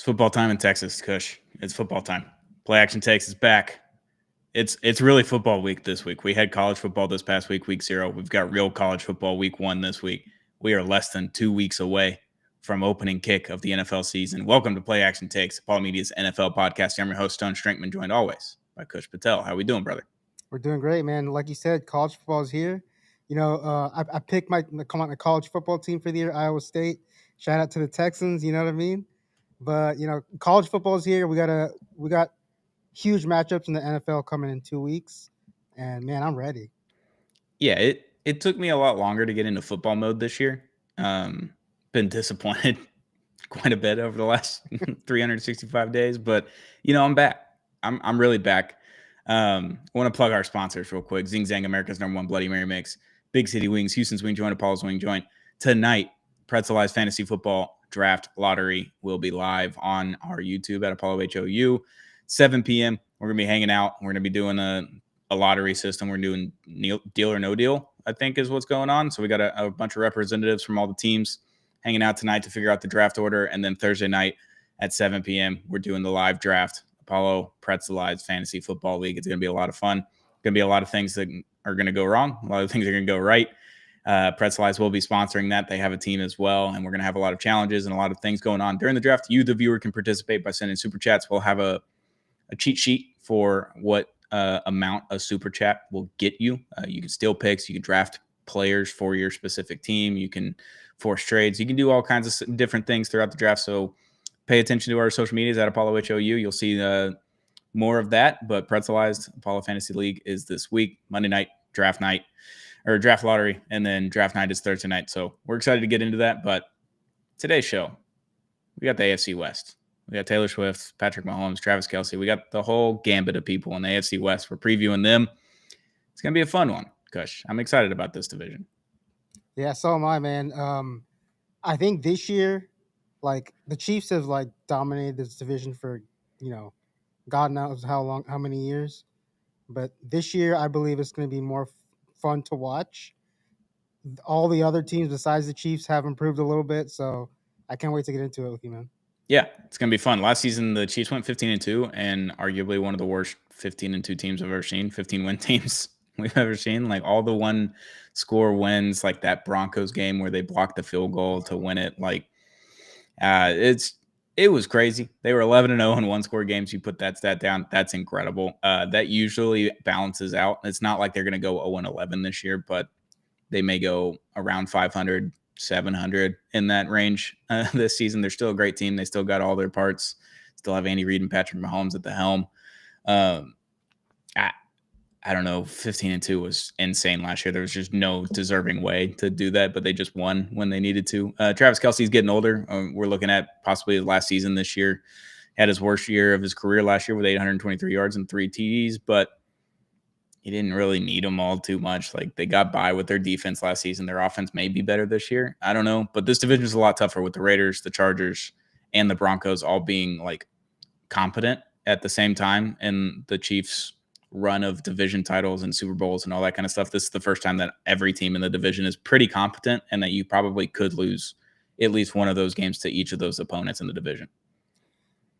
football time in Texas, Kush. It's football time. Play Action Takes is back. It's really football week this week. We had college football this past week 0. We've got real college football week 1 this week. We are less than 2 weeks away from opening kick of the NFL season. Welcome to Play Action Takes, Apollo Media's NFL podcast. I'm your host, Stone Strinkman, joined always by Kush Patel. How we doing, brother? We're doing great, man. Like you said, college football is here. I picked my college football team for the year, Iowa State. Shout out to the Texans. You know what I mean? But college football is here. We got huge matchups in the NFL coming in 2 weeks, and man, I'm ready. Yeah, it took me a lot longer to get into football mode this year. Been disappointed quite a bit over the last 365 days, but I'm back. I'm really back. I want to plug our sponsors real quick. Zing Zang, America's #1 Bloody Mary mix. Big City Wings, Houston's Wing Joint, Apollo's Wing Joint. Tonight, Pretzelized Fantasy Football Draft Lottery will be live on our YouTube at Apollo HOU. 7 p.m. We're going to be hanging out. We're going to be doing a lottery system. We're doing deal or no deal, I think is what's going on. So we got a bunch of representatives from all the teams hanging out tonight to figure out the draft order. And then Thursday night at 7 p.m., we're doing the live draft. Apollo Pretzelized Fantasy Football League. It's going to be a lot of fun. Going to be a lot of things that are going to go wrong. A lot of things are going to go right. Pretzelized will be sponsoring that. They have a team as well, and we're going to have a lot of challenges and a lot of things going on during the draft. You, the viewer, can participate by sending super chats. We'll have a cheat sheet for what amount a super chat will get you. You can steal picks. You can draft players for your specific team. You can force trades. You can do all kinds of different things throughout the draft. So pay attention to our social medias at Apollo HOU. You'll see more of that. But Pretzelized Apollo Fantasy League is this week, Monday night, draft lottery, and then draft night is Thursday night. So we're excited to get into that. But today's show, we got the AFC West. We got Taylor Swift, Patrick Mahomes, Travis Kelce. We got the whole gambit of people in the AFC West. We're previewing them. It's going to be a fun one, Kush. I'm excited about this division. Yeah, so am I, man. I think this year, the Chiefs have dominated this division for, God knows how many years. But this year, I believe it's going to be more fun to watch. All the other teams besides the Chiefs have improved a little bit, so I can't wait to get into it with you, man. Yeah, it's going to be fun. Last season, the Chiefs went 15-2, and arguably one of the worst 15-2 teams I've ever seen, 15-win teams we've ever seen. All the one-score wins, like that Broncos game where they blocked the field goal to win it. It was crazy. They were 11-0 in one-score games. You put that stat down, that's incredible. That usually balances out. It's not like they're going to go 0-11 this year, but they may go around 500, 700 in that range this season. They're still a great team. They still got all their parts. Still have Andy Reid and Patrick Mahomes at the helm. I don't know. 15-2 was insane last year. There was just no deserving way to do that, but they just won when they needed to. Travis Kelce's getting older. We're looking at possibly last season this year. Had his worst year of his career last year with 823 yards and 3 TDs, but he didn't really need them all too much. They got by with their defense last season. Their offense may be better this year. I don't know, but this division is a lot tougher with the Raiders, the Chargers, and the Broncos all being competent at the same time, and the Chiefs' run of division titles and Super Bowls and all that kind of stuff. This is the first time that every team in the division is pretty competent, and that you probably could lose at least one of those games to each of those opponents in the division.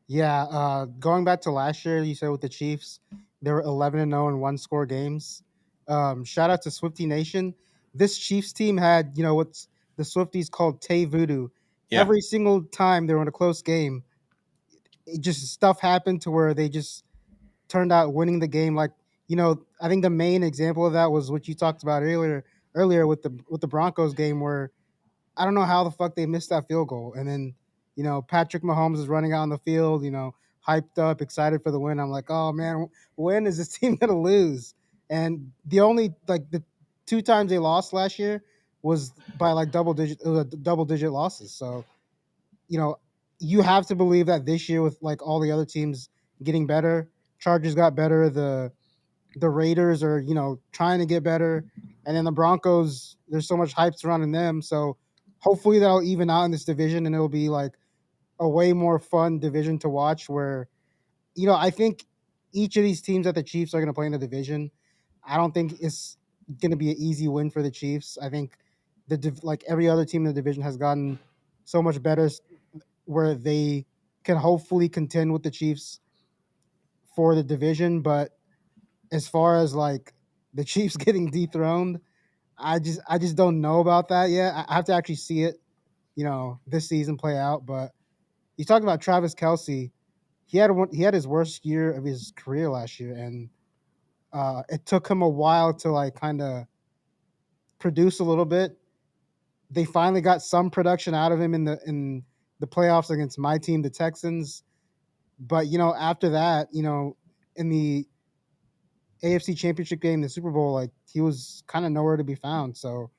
Yeah, going back to last year, you said with the Chiefs, they were 11-0 in one-score games. Shout out to Swifty Nation. This Chiefs team had, what's the Swifties called Tay Voodoo. Yeah. Every single time they were in a close game, stuff happened to where they just turned out winning the game. I think the main example of that was what you talked about earlier with the Broncos game, where I don't know how the fuck they missed that field goal. And then, Patrick Mahomes is running out on the field, hyped up, excited for the win. I'm like, oh man, when is this team going to lose? And the only, the 2 times they lost last year was by double digit losses. So, you have to believe that this year with all the other teams getting better, Chargers got better, the Raiders are, trying to get better. And then the Broncos, there's so much hype surrounding them. So hopefully that'll even out in this division, and it'll be a way more fun division to watch where, I think each of these teams that the Chiefs are going to play in the division, I don't think it's going to be an easy win for the Chiefs. I think every other team in the division has gotten so much better where they can hopefully contend with the Chiefs for the division. But as far as like the Chiefs getting dethroned, I just don't know about that yet. I have to actually see it, this season play out. But you talked about Travis Kelsey. He had his worst year of his career last year, and it took him a while to like kind of produce a little bit. They finally got some production out of him in the playoffs against my team, the Texans. But after that, in the AFC Championship game, the Super Bowl, like he was kind of nowhere to be found. So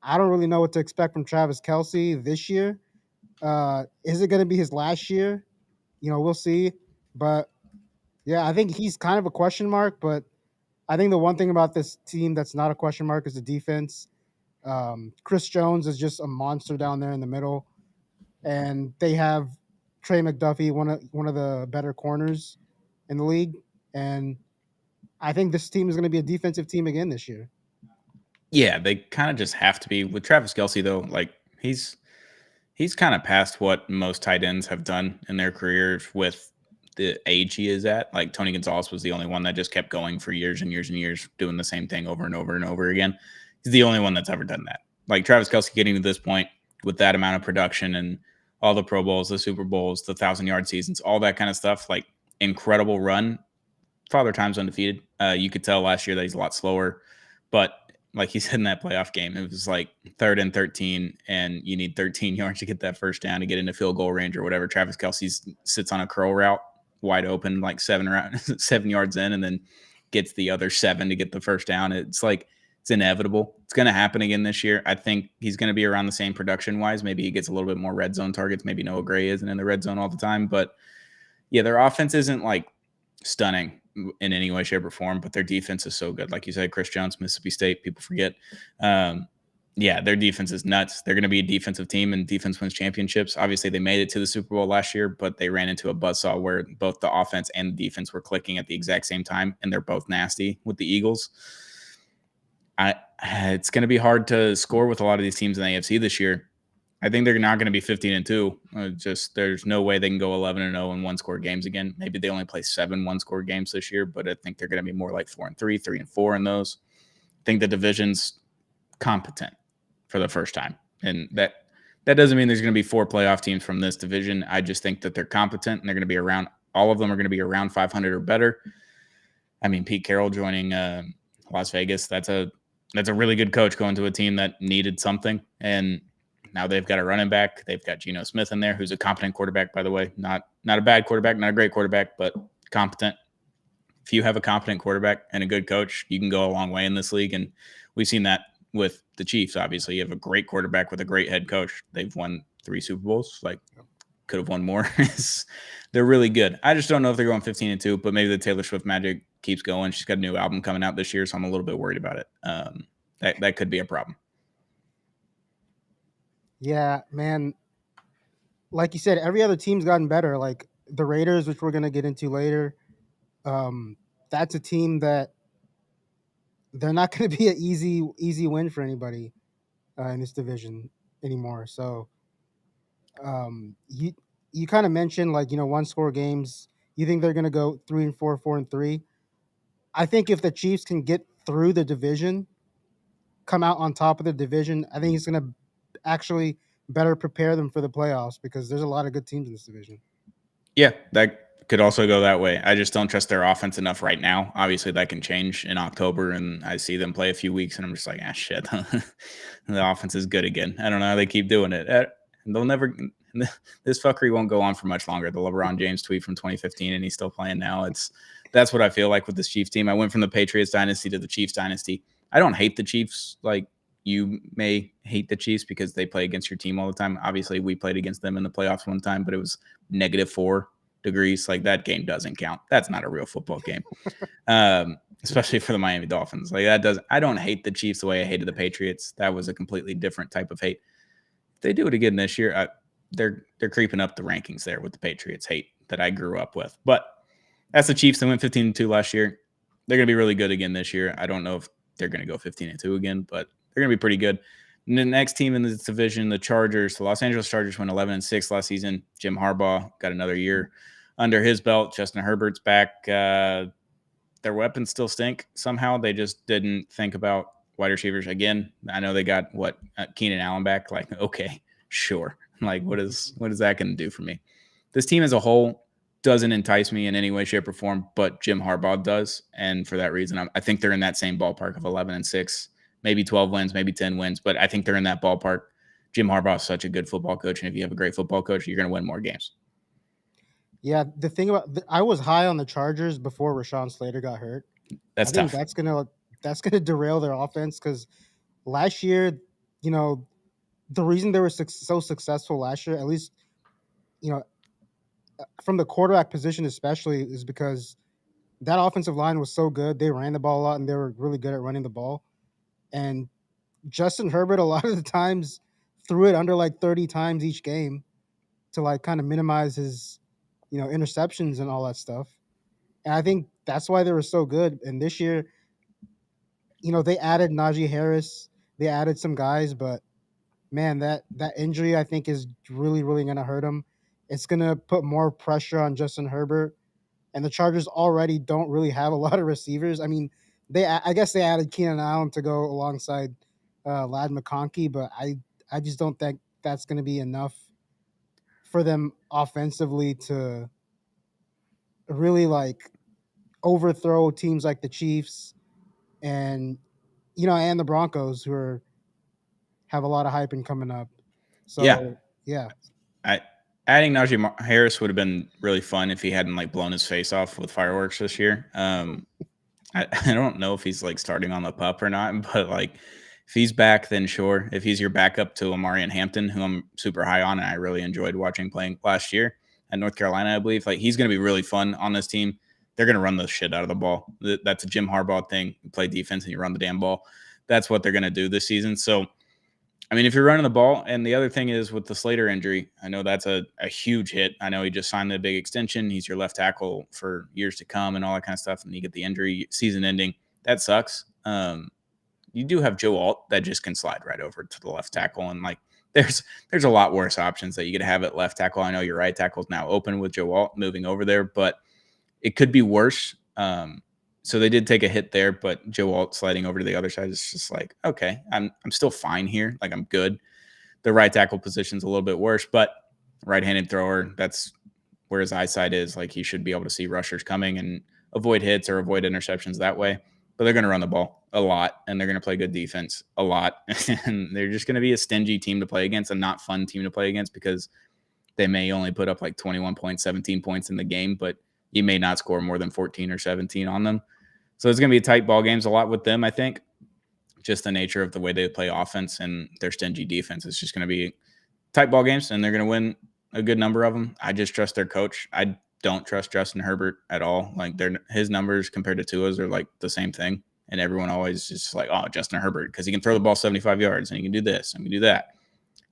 I don't really know what to expect from Travis Kelsey this year. Is it going to be his last year? We'll see. But yeah, I think he's kind of a question mark. But I think the one thing about this team that's not a question mark is the defense. Chris Jones is just a monster down there in the middle, and they have Trey McDuffie, one of the better corners in the league, and I think this team is going to be a defensive team again this year. Yeah, they kind of just have to be with Travis Kelsey though. Like he's kind of past what most tight ends have done in their careers with the age he is at. Like Tony Gonzalez was the only one that just kept going for years and years and years, doing the same thing over and over and over again. He's the only one that's ever done that. Like Travis Kelsey getting to this point with that amount of production and all the Pro Bowls, the Super Bowls, the 1,000-yard seasons, all that kind of stuff, like incredible run. Father Time's undefeated. You could tell last year that he's a lot slower, but like he said in that playoff game, it was like 3rd and 13, and you need 13 yards to get that first down to get into field goal range or whatever. Travis Kelsey sits on a curl route wide open, like 7 yards in, and then gets the other 7 to get the first down. It's like it's inevitable. It's going to happen again this year. I think he's going to be around the same production wise. Maybe he gets a little bit more red zone targets. Maybe Noah Gray isn't in the red zone all the time, but yeah, their offense isn't like stunning in any way, shape, or form, but their defense is so good. Like you said, Chris Jones, Mississippi State, people forget. Yeah, their defense is nuts. They're going to be a defensive team, and defense wins championships. Obviously, they made it to the Super Bowl last year, but they ran into a buzzsaw where both the offense and the defense were clicking at the exact same time, and they're both nasty with the Eagles. It's going to be hard to score with a lot of these teams in the AFC this year. I think they're not going to be 15-2. Just there's no way they can go 11-0 in one-score games again. Maybe they only play 7 one-score games this year, but I think they're going to be more like 4-3, 3-4 in those. I think the division's competent for the first time, and that doesn't mean there's going to be 4 playoff teams from this division. I just think that they're competent, and they're going to be around. All of them are going to be around 500 or better. I mean, Pete Carroll joining Las Vegas. That's a really good coach going to a team that needed something, and now they've got a running back. They've got Geno Smith in there, who's a competent quarterback, by the way. Not a bad quarterback, not a great quarterback, but competent. If you have a competent quarterback and a good coach, you can go a long way in this league. And we've seen that with the Chiefs, obviously. You have a great quarterback with a great head coach. They've won 3 Super Bowls. Like, could have won more. They're really good. I just don't know if they're going 15-2, but maybe the Taylor Swift magic keeps going. She's got a new album coming out this year, so I'm a little bit worried about it. That could be a problem. Yeah, man. Like you said, every other team's gotten better. Like the Raiders, which we're gonna get into later. That's a team that they're not going to be an easy win for anybody in this division anymore. So you kind of mentioned like 1-score games. You think they're going to go 3-4, 4-3? I think if the Chiefs can get through the division, come out on top of the division, I think it's going to actually better prepare them for the playoffs because there's a lot of good teams in this division. Yeah, that could also go that way. I just don't trust their offense enough right now. Obviously, that can change in October, and I see them play a few weeks, and I'm just like, shit. The offense is good again. I don't know how they keep doing it. They'll never – this fuckery won't go on for much longer. The LeBron James tweet from 2015, and he's still playing now. That's what I feel like with this Chiefs team. I went from the Patriots dynasty to the Chiefs dynasty. I don't hate the Chiefs like you may hate the Chiefs because they play against your team all the time. Obviously, we played against them in the playoffs one time, but it was -4 degrees. Like that game doesn't count. That's not a real football game, especially for the Miami Dolphins. Like that doesn't. I don't hate the Chiefs the way I hated the Patriots. That was a completely different type of hate. If they do it again this year, they're creeping up the rankings there with the Patriots hate that I grew up with. But that's the Chiefs. They went 15-2 last year. They're going to be really good again this year. I don't know if they're going to go 15-2 again, but they're going to be pretty good. And the next team in this division, the Chargers, the Los Angeles Chargers went 11-6 last season. Jim Harbaugh got another year under his belt. Justin Herbert's back. Their weapons still stink somehow. They just didn't think about wide receivers again. I know they got Keenan Allen back. Like, okay, sure. Like, what is that going to do for me? This team as a whole doesn't entice me in any way, shape, or form, but Jim Harbaugh does, and for that reason, I think they're in that same ballpark of 11-6, maybe 12 wins, maybe 10 wins, but I think they're in that ballpark. Jim Harbaugh is such a good football coach, and if you have a great football coach, you're going to win more games. Yeah, the thing about I was high on the Chargers before Rashawn Slater got hurt. That's I think tough. that's gonna derail their offense because last year, you know, the reason they were so successful last year, at least, you know, from the quarterback position especially, is because that offensive line was so good. They ran the ball a lot and they were really good at running the ball. And Justin Herbert, a lot of the times, threw it under like 30 times each game to like kind of minimize his, interceptions and all that stuff. And I think that's why they were so good. And this year, they added Najee Harris, they added some guys, but man, that injury I think is really, really gonna hurt him. It's gonna put more pressure on Justin Herbert. And the Chargers already don't really have a lot of receivers. I mean, I guess they added Keenan Allen to go alongside Lad McConkey, but I just don't think that's going to be enough for them offensively to really like overthrow teams like the Chiefs and and the Broncos have a lot of hype in coming up. Yeah. So yeah, Adding Najee Harris would have been really fun if he hadn't like blown his face off with fireworks this year. I don't know if he's like starting on the pup or not, but like if he's back, then sure. If he's your backup to Amari and Hampton, who I'm super high on, and I really enjoyed watching playing last year at North Carolina, I believe, like he's going to be really fun on this team. They're going to run the shit out of the ball. That's a Jim Harbaugh thing. You play defense and you run the damn ball. That's what they're going to do this season. So, I mean, if you're running the ball, and the other thing is with the Slater injury, I know that's a huge hit. I know he just signed the big extension. He's your left tackle for years to come and all that kind of stuff. And you get the injury season ending. That sucks. You do have Joe Alt that just can slide right over to the left tackle. And like, there's a lot worse options that you could have at left tackle. I know your right tackle is now open with Joe Alt moving over there, but it could be worse. So they did take a hit there, but Joe Alt sliding over to the other side is just like, okay, I'm still fine here. Like I'm good. The right tackle position's a little bit worse, but right-handed thrower, that's where his eyesight is. Like he should be able to see rushers coming and avoid hits or avoid interceptions that way. But they're going to run the ball a lot, and they're going to play good defense a lot. And they're just going to be a stingy team to play against, a not fun team to play against because they may only put up like 21 points, 17 points in the game, but you may not score more than 14 or 17 on them. So it's going to be tight ball games a lot with them, I think. Just the nature of the way they play offense and their stingy defense. It's just going to be tight ball games, and they're going to win a good number of them. I just trust their coach. I don't trust Justin Herbert at all. Like his numbers compared to Tua's are like the same thing. And everyone always just like, oh, Justin Herbert, because he can throw the ball 75 yards and he can do this and he can do that.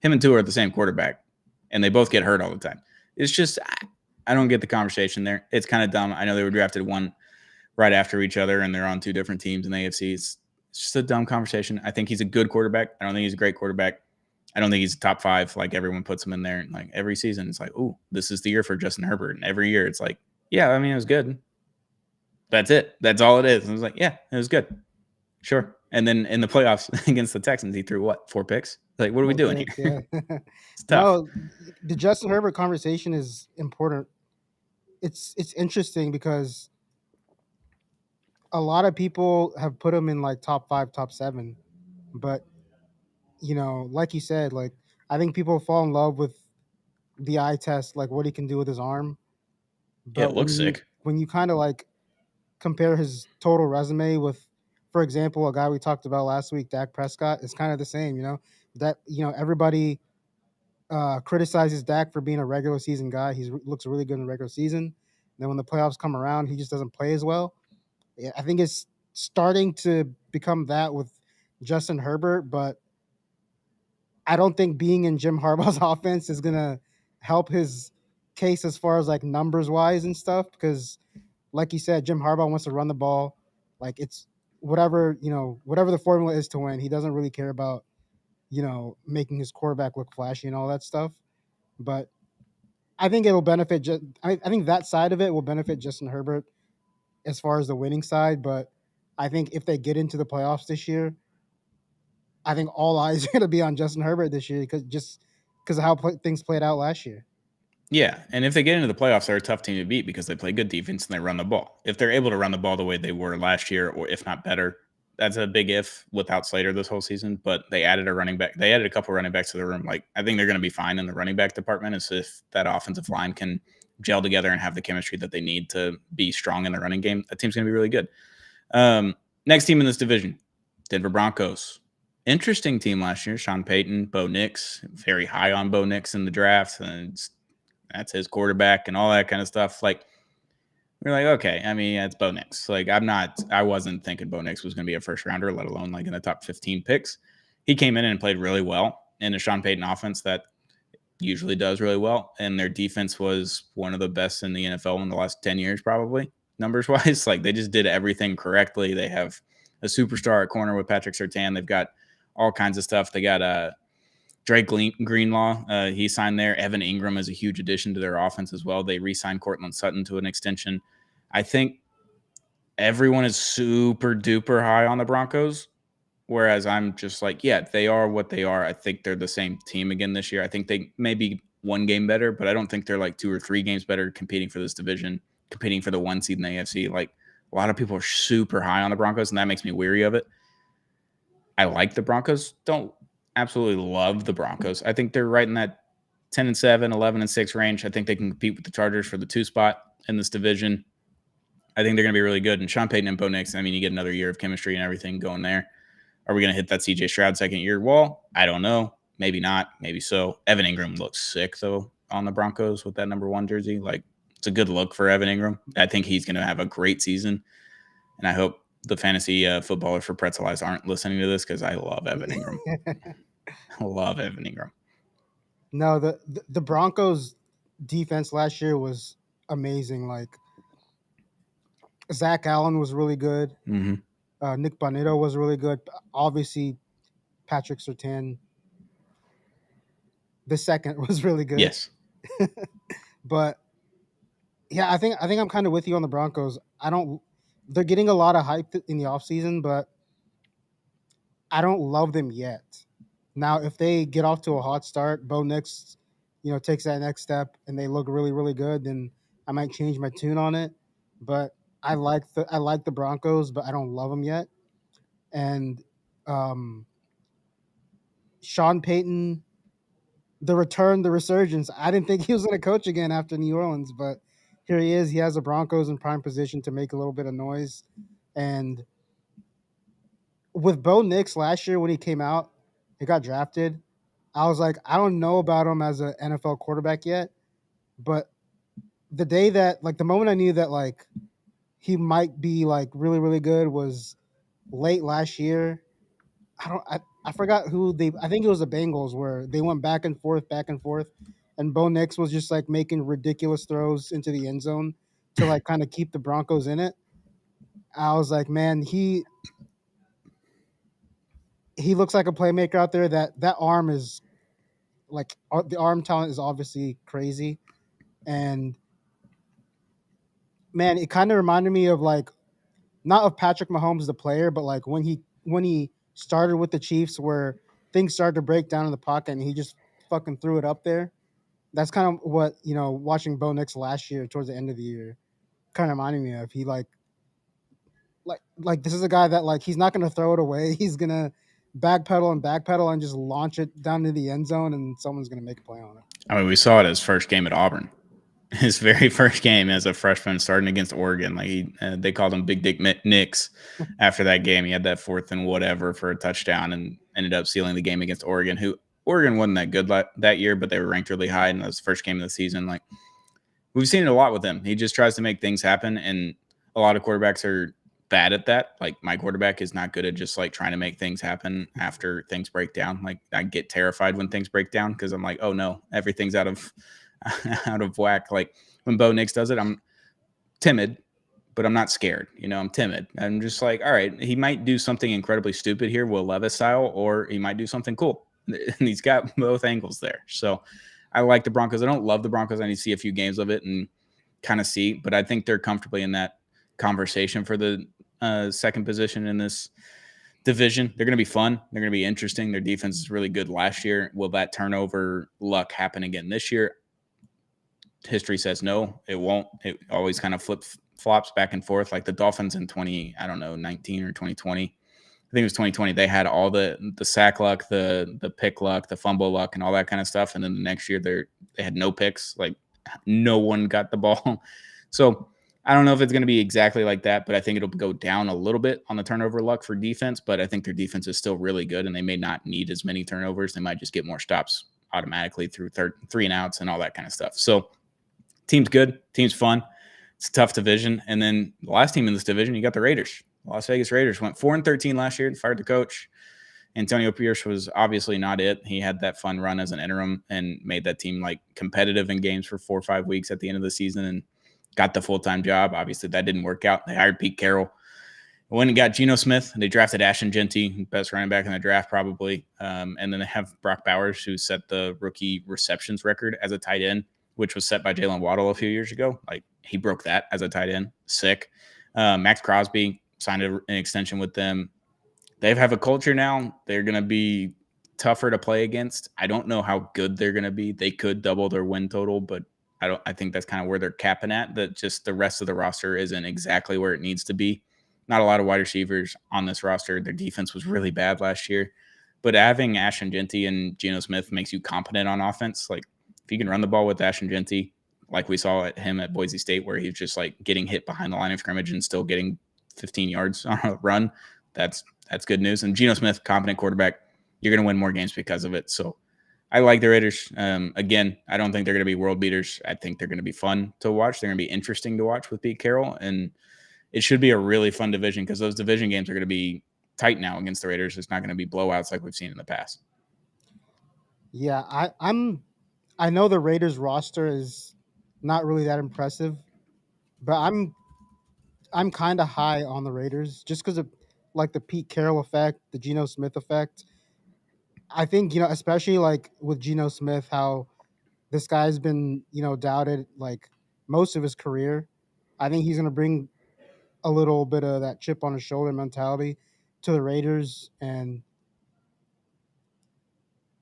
Him and Tua are the same quarterback, and they both get hurt all the time. It's just, I don't get the conversation there. It's kind of dumb. I know they were drafted one right after each other, and they're on two different teams in the AFC. It's just a dumb conversation. I think he's a good quarterback. I don't think he's a great quarterback. I don't think he's top five. Like everyone puts him in there. Like every season, it's like, oh, this is the year for Justin Herbert. And every year, it's like, yeah, I mean, it was good. That's it. That's all it is. And I was like, yeah, it was good. Sure. And then in the playoffs against the Texans, he threw what? 4 picks? Like, what are we doing here? Yeah. It's tough. No, the Justin Herbert conversation is important. It's interesting because a lot of people have put him in like top 5, top 7, but like you said, like I think people fall in love with the eye test, like what he can do with his arm. Yeah, it But looks sick. when you kind of like compare his total resume with, for example, a guy we talked about last week, Dak Prescott, it's kind of the same. That everybody criticizes Dak for being a regular season guy. He looks really good in the regular season. And then when the playoffs come around, he just doesn't play as well. Yeah, I think it's starting to become that with Justin Herbert, but I don't think being in Jim Harbaugh's offense is gonna help his case as far as like numbers wise and stuff. Because, like you said, Jim Harbaugh wants to run the ball. Like it's whatever the formula is to win. He doesn't really care about making his quarterback look flashy and all that stuff. But I think it'll benefit. I think that side of it will benefit Justin Herbert as far as the winning side. But I think if they get into the playoffs this year, I think all eyes are going to be on Justin Herbert this year because of how things played out last year. Yeah, and if they get into the playoffs, they're a tough team to beat because they play good defense and they run the ball. If they're able to run the ball the way they were last year, or if not better, that's a big if without Slater this whole season. But they added a running back. They added a couple running backs to the room. Like, I think they're going to be fine in the running back department. It's if that offensive line can gel together and have the chemistry that they need to be strong in the running game. That team's going to be really good. Next team in this division, Denver Broncos. Interesting team last year. Sean Payton, Bo Nix, very high on Bo Nix in the draft, and that's his quarterback and all that kind of stuff. Like, we're like, okay, I mean, it's Bo Nix. Like, I wasn't thinking Bo Nix was going to be a first rounder, let alone like in the top 15 picks. He came in and played really well in a Sean Payton offense that usually does really well. And their defense was one of the best in the NFL in the last 10 years, probably numbers wise. Like, they just did everything correctly. They have a superstar at corner with Patrick Surtain. They've got all kinds of stuff. They got Drake Greenlaw, he signed there. Evan Ingram is a huge addition to their offense as well. They re-signed Cortland Sutton to an extension. I think everyone is super duper high on the Broncos, whereas I'm just like, yeah, they are what they are. I think they're the same team again this year. I think they may be one game better, but I don't think they're like 2 or 3 games better competing for this division, competing for the 1 seed in the AFC. Like, a lot of people are super high on the Broncos, and that makes me weary of it. I like the Broncos. Don't absolutely love the Broncos. I think they're right in that 10-7, 11-6 range. I think they can compete with the Chargers for the 2 spot in this division. I think they're going to be really good. And Sean Payton and Bo Nix, I mean, you get another year of chemistry and everything going there. Are we going to hit that CJ Stroud second year wall? I don't know. Maybe not. Maybe so. Evan Ingram looks sick, though, on the Broncos with that number 1 jersey. Like, it's a good look for Evan Ingram. I think he's going to have a great season. And I hope the fantasy footballers for Pretzel Eyes aren't listening to this because I love Evan Ingram. I love Evan Ingram. No, the Broncos defense last year was amazing. Like, Zach Allen was really good. Mm-hmm. Nick Bonito was really good. Obviously, Patrick Surtain the second was really good. Yes. But yeah, I think I'm kind of with you on the Broncos. They're getting a lot of hype in the offseason, but I don't love them yet. Now, if they get off to a hot start, Bo Nix, takes that next step and they look really, really good, then I might change my tune on it. But I like the Broncos, but I don't love them yet. And Sean Payton, the return, the resurgence. I didn't think he was going to coach again after New Orleans, but here he is. He has the Broncos in prime position to make a little bit of noise. And with Bo Nix last year when he came out, he got drafted. I was like, I don't know about him as an NFL quarterback yet, but the day that, like, the moment I knew that, like, he might be like really, really good was late last year. I forgot who I think it was the Bengals where they went back and forth, and Bo Nix was just like making ridiculous throws into the end zone to like kind of keep the Broncos in it. I was like, man, he looks like a playmaker out there. That arm is like the arm talent is obviously crazy, and man, it kind of reminded me of like not of Patrick Mahomes the player, but like when he started with the Chiefs, where things started to break down in the pocket, and he just fucking threw it up there. That's kind of what watching Bo Nix last year towards the end of the year kind of reminded me of. He like this is a guy that like he's not going to throw it away. He's gonna backpedal and just launch it down to the end zone, and someone's going to make a play on it. I mean, we saw it his first game at Auburn. His very first game as a freshman starting against Oregon. Like they called him Big Dick Nix after that game. He had that 4th and whatever for a touchdown and ended up sealing the game against Oregon, who Oregon wasn't that good that year, but they were ranked really high in the first game of the season. Like, we've seen it a lot with him. He just tries to make things happen, and a lot of quarterbacks are bad at that. Like, my quarterback is not good at just like trying to make things happen after things break down. Like, I get terrified when things break down because I'm like, oh no, everything's out of whack. Like, when Bo Nix does it, I'm timid, but I'm not scared. I'm timid. I'm just like, all right, he might do something incredibly stupid here, Will Levis style, or he might do something cool. and he's got both angles there. So I like the Broncos. I don't love the Broncos. I need to see a few games of it and kind of see, but I think they're comfortably in that conversation for the second position in this division. They're going to be fun. They're going to be interesting. Their defense is really good last year. Will that turnover luck happen again this year? History says no, it won't. It always kind of flops back and forth. Like the Dolphins in 19 or 2020. I think it was 2020. They had all the sack luck, the pick luck, the fumble luck, and all that kind of stuff. And then the next year they had no picks. Like no one got the ball. So I don't know if it's going to be exactly like that, but I think it'll go down a little bit on the turnover luck for defense. But I think their defense is still really good, and they may not need as many turnovers. They might just get more stops automatically through 3-and-outs and all that kind of stuff. So team's good. Team's fun. It's a tough division. And then the last team in this division, you got the Raiders. Las Vegas Raiders went 4-13 last year, fired the coach. Antonio Pierce was obviously not it. He had that fun run as an interim and made that team like competitive in games for 4 or 5 weeks at the end of the season and got the full-time job. Obviously, that didn't work out. They hired Pete Carroll. Went and got Geno Smith. They drafted Ashton Genty, best running back in the draft probably. And then they have Brock Bowers, who set the rookie receptions record as a tight end, which was set by Jalen Waddle a few years ago. Like he broke that as a tight end. Sick. Max Crosby signed an extension with them. They have a culture now. They're going to be tougher to play against. I don't know how good they're going to be. They could double their win total, but I think that's kind of where they're capping at. That just the rest of the roster isn't exactly where it needs to be. Not a lot of wide receivers on this roster. Their defense was really bad last year. But having Ashton Genty and Geno Smith makes you competent on offense. Like if you can run the ball with Ashton Genty, like we saw at him at Boise State, where he's just like getting hit behind the line of scrimmage and still getting 15 yards on a run, that's good news. And Geno Smith, competent quarterback, you're going to win more games because of it. So I like the Raiders. Again, I don't think they're going to be world beaters. I think they're going to be fun to watch. They're going to be interesting to watch with Pete Carroll. And it should be a really fun division because those division games are going to be tight now against the Raiders. It's not going to be blowouts like we've seen in the past. Yeah, I know the Raiders roster is not really that impressive, but I'm kind of high on the Raiders just because of like the Pete Carroll effect, the Geno Smith effect. I think especially like with Geno Smith, how this guy's been doubted like most of his career. I think he's gonna bring a little bit of that chip on his shoulder mentality to the Raiders, and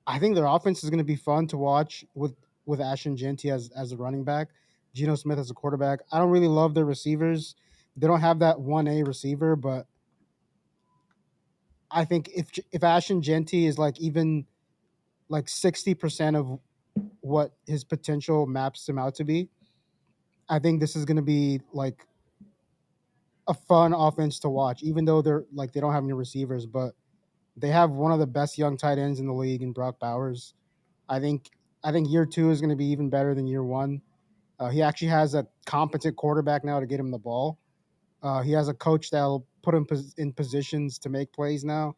I think their offense is going to be fun to watch with Ashton Genty as a running back, Geno Smith as a quarterback. I don't really love their receivers. They don't have that 1A receiver, but I think if Ashton Genty is like even like 60% of what his potential maps him out to be, I think this is going to be like a fun offense to watch, even though they don't have any receivers, but they have one of the best young tight ends in the league in Brock Bowers. I think year two is going to be even better than year one. He actually has a competent quarterback now to get him the ball. He has a coach that'll put him in positions to make plays now,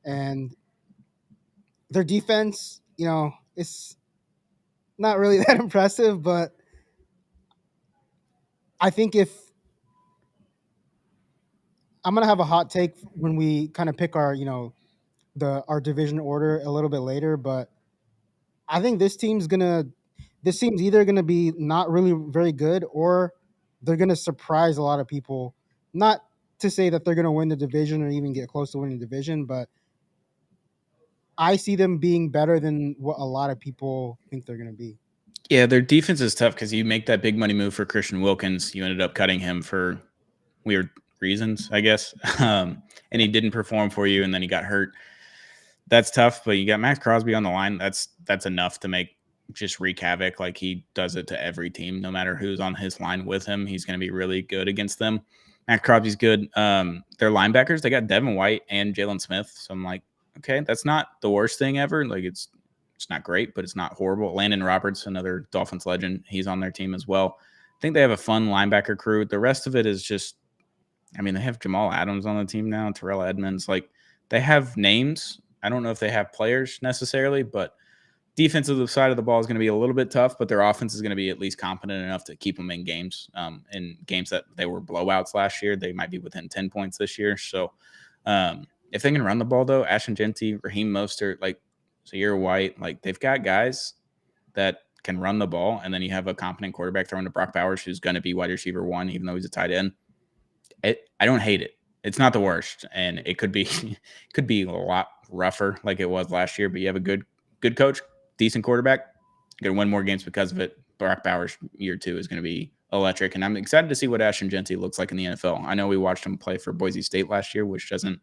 and their defense, it's not really that impressive. But I think if I'm gonna have a hot take when we kind of pick our our division order a little bit later, but I think this team's either gonna be not really very good or they're gonna surprise a lot of people. Not to say that they're gonna win the division or even get close to winning the division, but I see them being better than what a lot of people think they're gonna be. Yeah, their defense is tough because you make that big money move for Christian Wilkins. You ended up cutting him for weird reasons, I guess. And he didn't perform for you, and then he got hurt. That's tough, but you got Max Crosby on the line. That's enough to just wreak havoc. Like he does it to every team, no matter who's on his line with him. He's going to be really good against them. Max Crosby's good. Their linebackers, they got Devin White and Jalen Smith. So I'm like, okay, that's not the worst thing ever. Like it's not great, but it's not horrible. Landon Roberts, another Dolphins legend, he's on their team as well. I think they have a fun linebacker crew. The rest of it is just, they have Jamal Adams on the team now, Terrell Edmonds. Like they have names. I don't know if they have players necessarily, but defensive side of the ball is going to be a little bit tough, but their offense is going to be at least competent enough to keep them in games. In games that they were blowouts last year, they might be within 10 points this year. So if they can run the ball, though, Ashton Genty, Raheem Mostert, like Zaire White, like they've got guys that can run the ball, and then you have a competent quarterback throwing to Brock Bowers, who's going to be wide receiver one, even though he's a tight end. I don't hate it. It's not the worst, and it could be could be a lot rougher like it was last year. But you have a good coach, decent quarterback, you're gonna win more games because of it. Brock Bowers year 2 is going to be electric, and I'm excited to see what Ashton Genty looks like in the NFL. I know we watched him play for Boise State last year, which doesn't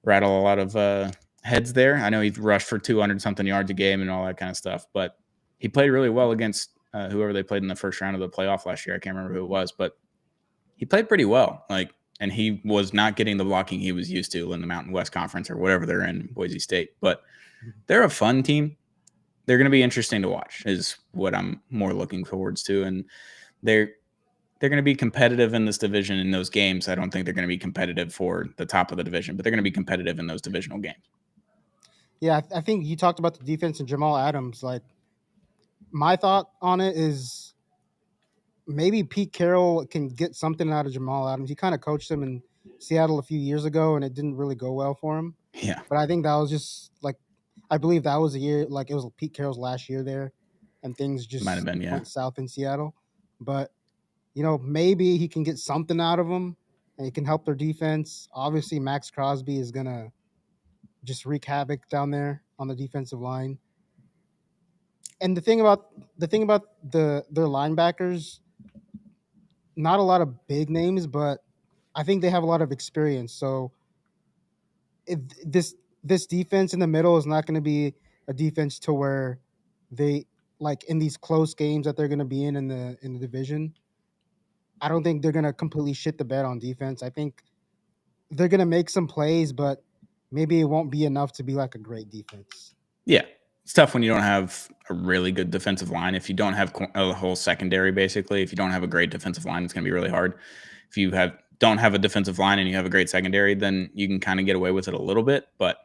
rattle a lot of heads there. I know he rushed for 200 something yards a game and all that kind of stuff, but he played really well against whoever they played in the first round of the playoff last year. I can't remember who it was, but he played pretty well. And he was not getting the blocking he was used to in the Mountain West Conference or whatever they're in, Boise State. But they're a fun team. They're going to be interesting to watch, is what I'm more looking forwards to. And they're going to be competitive in this division in those games. I don't think they're going to be competitive for the top of the division, but they're going to be competitive in those divisional games. Yeah, I think you talked about the defense and Jamal Adams. Like, my thought on it is maybe Pete Carroll can get something out of Jamal Adams. He kind of coached him in Seattle a few years ago, and it didn't really go well for him. Yeah. But I think that was just like, I believe that was a year, like it was Pete Carroll's last year there, and things just Might have been, yeah. went south in Seattle. But, maybe he can get something out of him, and he can help their defense. Obviously, Max Crosby is going to just wreak havoc down there on the defensive line. And the thing about their linebackers, not a lot of big names, but I think they have a lot of experience. So if this defense in the middle is not going to be a defense to where they, like, in these close games that they're going to be in the division. I don't think they're going to completely shit the bed on defense. I think they're going to make some plays, but maybe it won't be enough to be like a great defense. Yeah. It's tough when you don't have a really good defensive line. If you don't have a whole secondary, basically, if you don't have a great defensive line, it's going to be really hard. If you don't have a defensive line and you have a great secondary, then you can kind of get away with it a little bit, but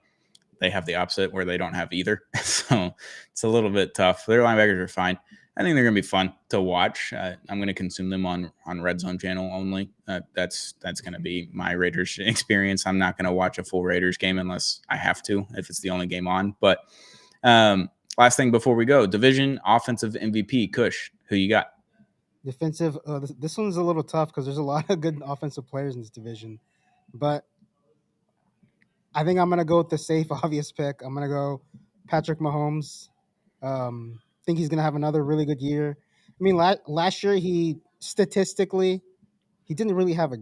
they have the opposite where they don't have either. So it's a little bit tough. Their linebackers are fine. I think they're going to be fun to watch. I'm going to consume them on Red Zone channel only. That's going to be my Raiders experience. I'm not going to watch a full Raiders game unless I have to, if it's the only game on. But last thing before we go, division offensive MVP, Kush, who you got? Defensive, this one's a little tough because there's a lot of good offensive players in this division. But I think I'm going to go with the safe, obvious pick. I'm going to go Patrick Mahomes. Think he's going to have another really good year. I mean, last year he didn't really have a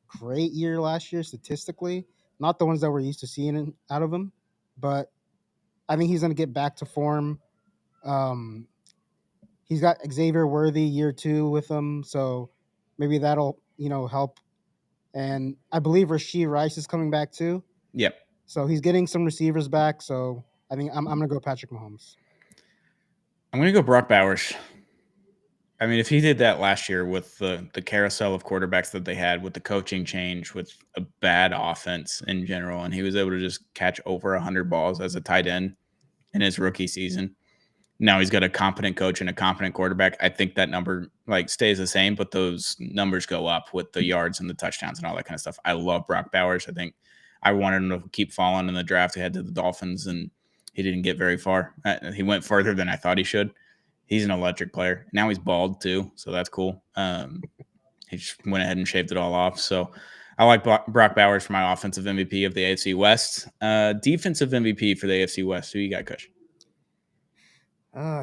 great year last year statistically. Not the ones that we're used to seeing out of him. But I think he's going to get back to form. He's got Xavier Worthy year 2 with him, so maybe that'll help. And I believe Rashee Rice is coming back too. Yep. So he's getting some receivers back. So I think I'm gonna go Patrick Mahomes. I'm gonna go Brock Bowers. I mean, if he did that last year with the carousel of quarterbacks that they had, with the coaching change, with a bad offense in general, and he was able to just catch over 100 balls as a tight end in his rookie season. Now he's got a competent coach and a competent quarterback. I think that number stays the same, but those numbers go up with the yards and the touchdowns and all that kind of stuff. I love Brock Bowers. I think I wanted him to keep falling in the draft ahead to the Dolphins, and he didn't get very far. He went further than I thought he should. He's an electric player. Now he's bald too, so that's cool. He just went ahead and shaved it all off. So I like Brock Bowers for my offensive MVP of the AFC West. Defensive MVP for the AFC West. Who you got, Kush?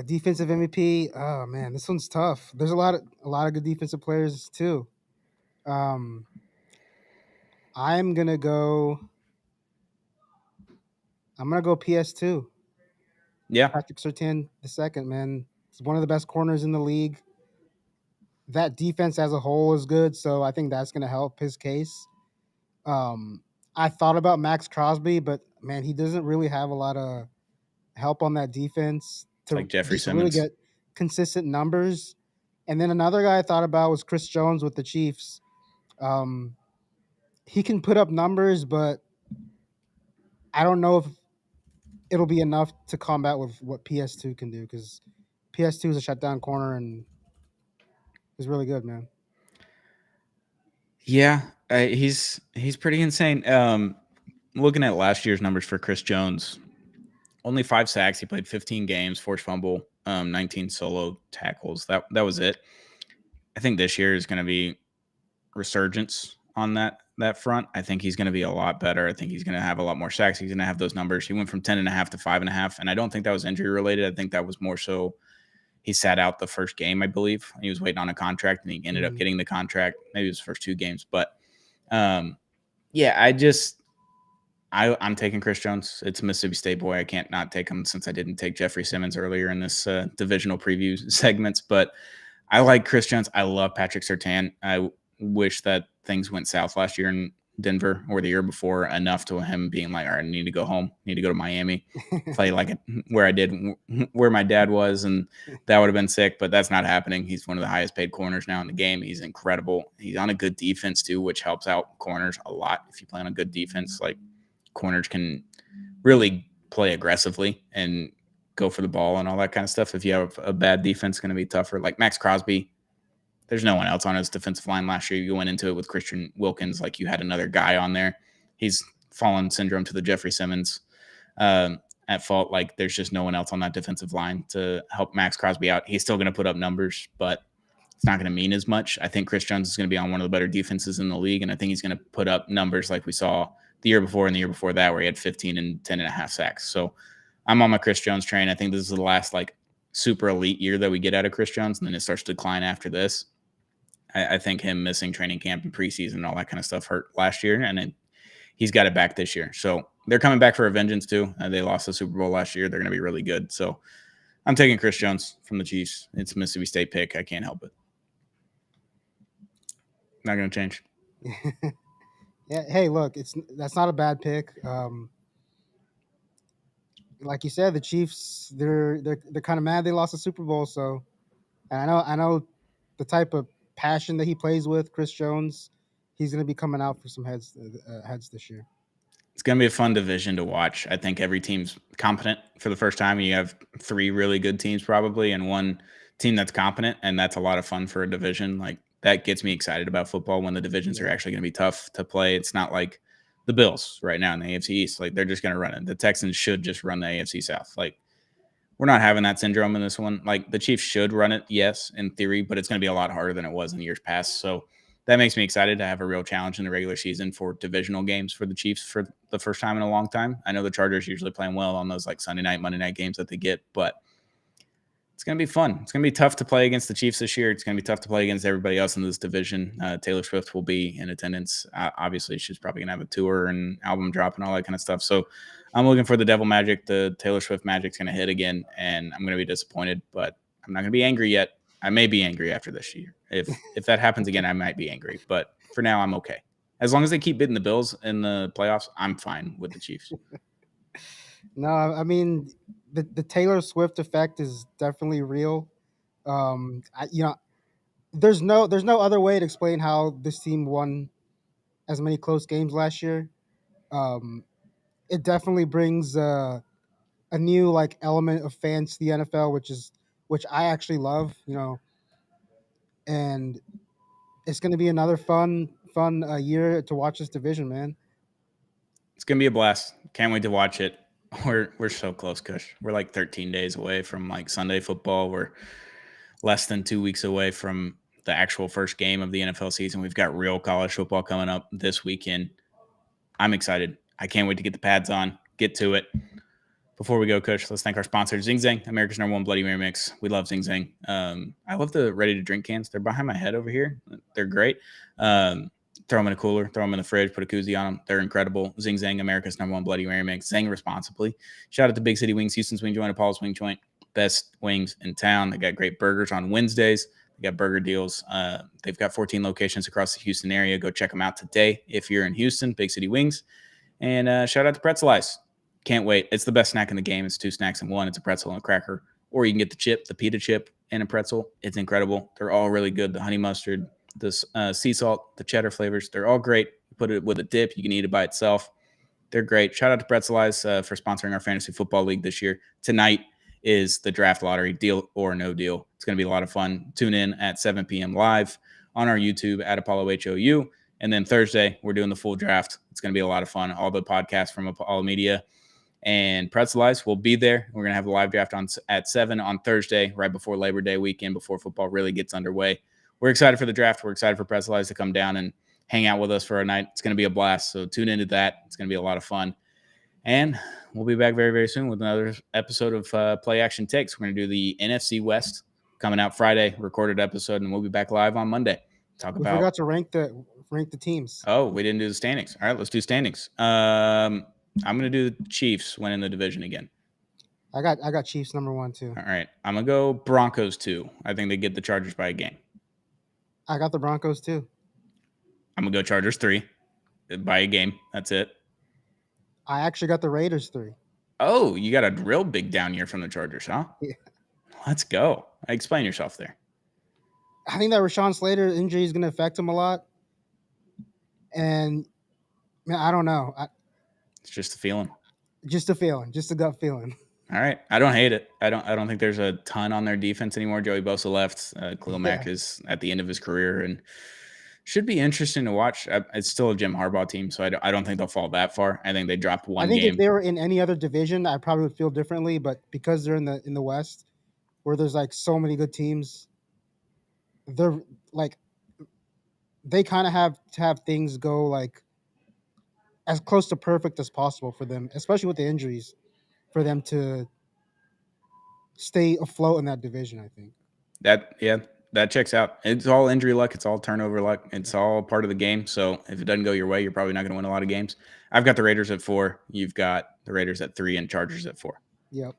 Defensive MVP. Oh man, this one's tough. There's a lot of good defensive players too. I'm gonna go PS2. Yeah, Patrick Surtain II, man. He's one of the best corners in the league. That defense as a whole is good, so I think that's gonna help his case. I thought about Max Crosby, but man, he doesn't really have a lot of help on that defense to like Jeffrey just really Simmons. get consistent numbers. And then another guy I thought about was Chris Jones with the Chiefs. He can put up numbers, but I don't know if it'll be enough to combat with what PS2 can do, because PS2 is a shutdown corner and is really good, man. Yeah, he's pretty insane. Looking at last year's numbers for Chris Jones, only 5 sacks. He played 15 games, forced fumble, 19 solo tackles. That was it. I think this year is going to be resurgence on that front. I think he's going to be a lot better. I think he's going to have a lot more sacks. He's going to have those numbers. He went from 10.5 to 5.5, and I don't think that was injury related. I think that was more so he sat out the first game, I believe. He was waiting on a contract, and he ended up getting the contract. Maybe it was the first 2 games, but yeah, I'm taking Chris Jones. It's a Mississippi State boy. I can't not take him since I didn't take Jeffrey Simmons earlier in this divisional preview segments. But I like Chris Jones. I love Patrick Surtain. I wish that things went south last year in Denver or the year before enough to him being like, all right, I need to go home. I need to go to Miami, play like it where my dad was. And that would have been sick, but that's not happening. He's one of the highest paid corners now in the game. He's incredible. He's on a good defense too, which helps out corners a lot. If you play on a good defense, like corners can really play aggressively and go for the ball and all that kind of stuff. If you have a bad defense, it's going to be tougher. Like Max Crosby, there's no one else on his defensive line last year. You went into it with Christian Wilkins like you had another guy on there. He's fallen syndrome to the Jeffrey Simmons at fault. Like there's just no one else on that defensive line to help Max Crosby out. He's still going to put up numbers, but it's not going to mean as much. I think Chris Jones is going to be on one of the better defenses in the league, and I think he's going to put up numbers like we saw the year before and the year before that, where he had 15 and 10.5 sacks. So I'm on my Chris Jones train. I think this is the last like super elite year that we get out of Chris Jones, and then it starts to decline after this. I think him missing training camp and preseason and all that kind of stuff hurt last year, and he's got it back this year. So they're coming back for a vengeance too. They lost the Super Bowl last year. They're going to be really good. So I'm taking Chris Jones from the Chiefs. It's a Mississippi State pick. I can't help it. Not going to change. Yeah. Hey, look, that's not a bad pick. Like you said, the Chiefs, they're kind of mad they lost the Super Bowl. So, and I know the type of passion that he plays with, Chris Jones. He's going to be coming out for some heads this year. It's going to be a fun division to watch. I think every team's competent for the first time. You have 3 really good teams probably and 1 team that's competent, and that's a lot of fun for a division. Like that gets me excited about football when the divisions are actually going to be tough to play. It's not like the Bills right now in the AFC East. Like they're just going to run it. The Texans should just run the AFC South. Like we're not having that syndrome in this one. Like the Chiefs should run it, yes, in theory, but it's going to be a lot harder than it was in years past. So that makes me excited to have a real challenge in the regular season for divisional games for the Chiefs for the first time in a long time. I know the Chargers usually playing well on those like Sunday night, Monday night games that they get, but it's going to be fun. It's going to be tough to play against the Chiefs this year. It's going to be tough to play against everybody else in this division. Taylor Swift will be in attendance. Obviously, she's probably going to have a tour and album drop and all that kind of stuff. So I'm looking for the devil magic. The Taylor Swift magic's going to hit again, and I'm going to be disappointed, but I'm not going to be angry yet. I may be angry after this year. If that happens again, I might be angry. But for now, I'm okay. As long as they keep beating the Bills in the playoffs, I'm fine with the Chiefs. No, I mean the Taylor Swift effect is definitely real. There's no other way to explain how this team won as many close games last year. It definitely brings a new like element of fans to the NFL, which I actually love. And it's going to be another fun year to watch this division, man. It's going to be a blast. Can't wait to watch it. We're so close, Kush. We're like 13 days away from like Sunday football. We're less than 2 weeks away from the actual first game of the NFL season. We've got real college football coming up this weekend. I'm excited. I can't wait to get the pads on, get to it. Before we go, Kush, let's thank our sponsor, Zing Zang, America's #1 Bloody Mary mix. We love Zing Zang. I love the ready-to-drink cans. They're behind my head over here. They're great. Throw them in a cooler, throw them in the fridge, put a koozie on them. They're incredible. Zing Zang, America's #1 Bloody Mary mix. Zang responsibly. Shout out to Big City Wings, Houston's Wing Joint, and Paul's Wing Joint. Best wings in town. They got great burgers on Wednesdays. They got burger deals. They've got 14 locations across the Houston area. Go check them out today if you're in Houston. Big City Wings. And shout out to Pretzel Ice. Can't wait. It's the best snack in the game. It's 2 snacks in one. It's a pretzel and a cracker. Or you can get the chip, the pita chip, and a pretzel. It's incredible. They're all really good. The honey mustard, the sea salt, the cheddar flavors. They're all great. You put it with a dip. You can eat it by itself. They're great. Shout out to Pretzel Ice for sponsoring our Fantasy Football League this year. Tonight is the draft lottery, deal or no deal. It's going to be a lot of fun. Tune in at 7 p.m. live on our YouTube at Apollo HOU. And then Thursday, we're doing the full draft. It's going to be a lot of fun. All the podcasts from Apollo Media And Pretzelize will be there. We're going to have a live draft at 7 on Thursday, right before Labor Day weekend, before football really gets underway. We're excited for the draft. We're excited for Pretzelize to come down and hang out with us for a night. It's going to be a blast. So tune into that. It's going to be a lot of fun. And we'll be back very, very soon with another episode of Play Action Takes. We're going to do the NFC West coming out Friday, recorded episode, and we'll be back live on Monday. We forgot to rank the teams. Oh, we didn't do the standings. All right, let's do standings. I'm going to do the Chiefs winning the division again. I got Chiefs number 1 too. All right, I'm going to go Broncos 2. I think they get the Chargers by a game. I got the Broncos too. I'm going to go Chargers 3 by a game. That's it. I actually got the Raiders 3. Oh, you got a real big down year from the Chargers, huh? Yeah. Let's go. Explain yourself there. I think that Rashawn Slater injury is going to affect him a lot. And man, I don't know. It's just a feeling. Just a feeling. Just a gut feeling. All right. I don't hate it. I don't think there's a ton on their defense anymore. Joey Bosa left. Khalil Mack is at the end of his career and should be interesting to watch. It's still a Jim Harbaugh team, so I don't think they'll fall that far. I think they dropped one game. I think if they were in any other division, I probably would feel differently. But because they're in the West, where there's like so many good teams, they're like they kind of have to have things go like as close to perfect as possible for them, especially with the injuries, for them to stay afloat in that division. I think that checks out. It's all injury luck. It's all turnover luck. It's all part of the game. So if it doesn't go your way, you're probably not going to win a lot of games. I've got the Raiders at 4. You've got the Raiders at 3 and Chargers at 4. Yep.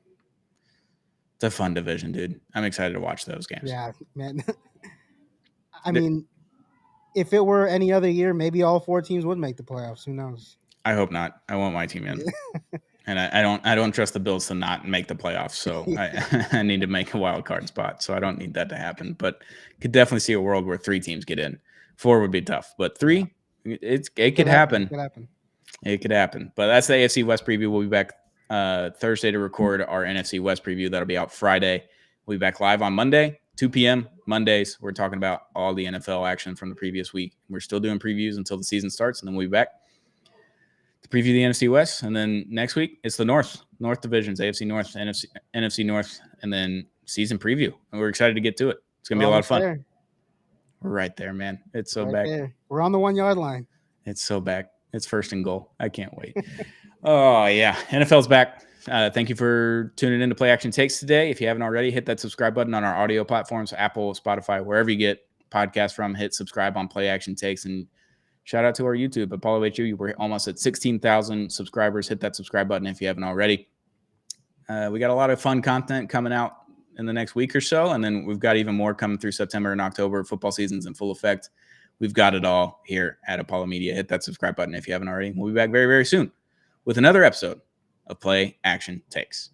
It's a fun division, dude. I'm excited to watch those games. Yeah, man. I mean, if it were any other year, maybe all 4 teams would make the playoffs. Who knows? I hope not. I want my team in. And I don't trust the Bills to not make the playoffs. So I need to make a wild card spot. So I don't need that to happen. But could definitely see a world where 3 teams get in. 4 would be tough. But 3, it could happen. It could happen. But that's the AFC West preview. We'll be back Thursday to record our NFC West preview. That'll be out Friday. We'll be back live on Monday, 2 p.m. Mondays. We're talking about all the NFL action from the previous week. We're still doing previews until the season starts, and then we'll be back to preview the NFC West. And then next week, it's the North divisions, AFC North, NFC North, and then season preview. And we're excited to get to it. It's going to be a lot of fun. There. We're right there, man. It's so right back. There. We're on the 1-yard line. It's so back. It's first and goal. I can't wait. Oh, yeah. NFL's back. Thank you for tuning in to Play Action Takes today. If you haven't already, hit that subscribe button on our audio platforms, Apple, Spotify, wherever you get podcasts from. Hit subscribe on Play Action Takes. And shout out to our YouTube, Apollo HU. We're almost at 16,000 subscribers. Hit that subscribe button if you haven't already. We got a lot of fun content coming out in the next week or so. And then we've got even more coming through September and October. Football season's in full effect. We've got it all here at Apollo Media. Hit that subscribe button if you haven't already. We'll be back very, very soon with another episode of Play Action Takes.